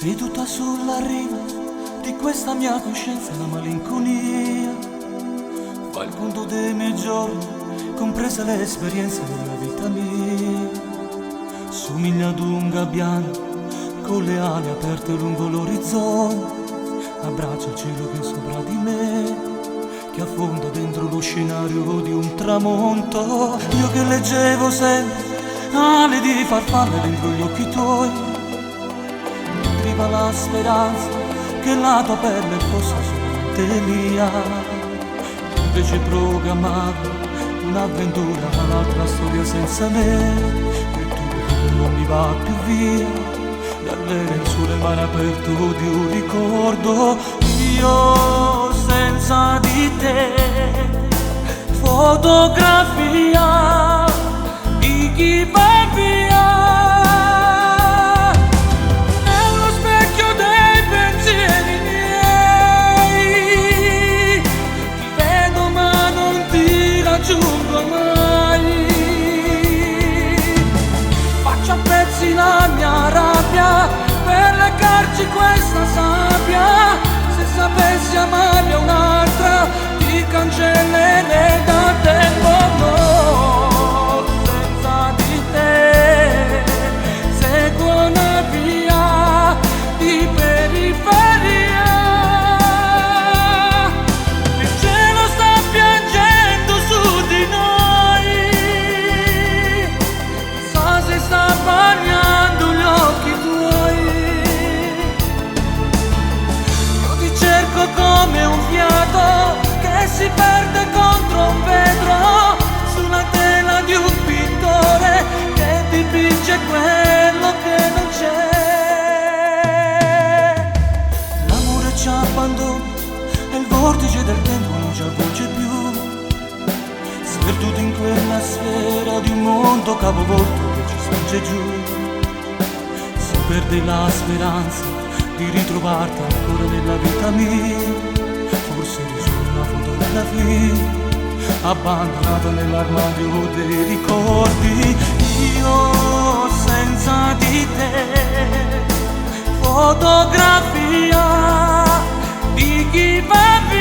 Seduta sulla riva di questa mia coscienza la malinconia fa il conto dei miei giorni, comprese le esperienze della vita mia. Somiglia ad un gabbiano con le ali aperte lungo l'orizzonte, abbraccia il cielo che è sopra di me, che affonda dentro lo scenario di un tramonto. Io che leggevo sempre ali di farfalle dentro gli occhi tuoi, nutriva la speranza che la tua pelle fosse solamente mia. Invece programmavo un'avventura, un'altra storia senza me, e tu non mi va più via dalle lenzuola, il mare aperto di un ricordo. Io senza di te, fotografia di chi va via, nello specchio dei pensieri miei. Ti vedo ma non ti raggiungo mai. Faccio a pezzi la mia rabbia per leccarci questa sabbia. Se sapessi amare un'altra ti cancellerei dal tempo. No, senza di te seguo una via di periferia. Il cielo sta piangendo su di noi, chissà se sta bagnando gli occhi tuoi. Io ti cerco come un fiato che si perde contro un vetro, sulla tela di un pittore che dipinge quello che non c'è. L'amore ci abbandona e il vortice del tempo non ci avvolge più, sperduti in quella sfera di un mondo capovolto che ci spinge giù. Si perde la speranza di ritrovarti ancora nella vita mia. Forse eri solo una fotografia abbandonata nell'armadio dei ricordi. Io senza di te, fotografia di chi va via.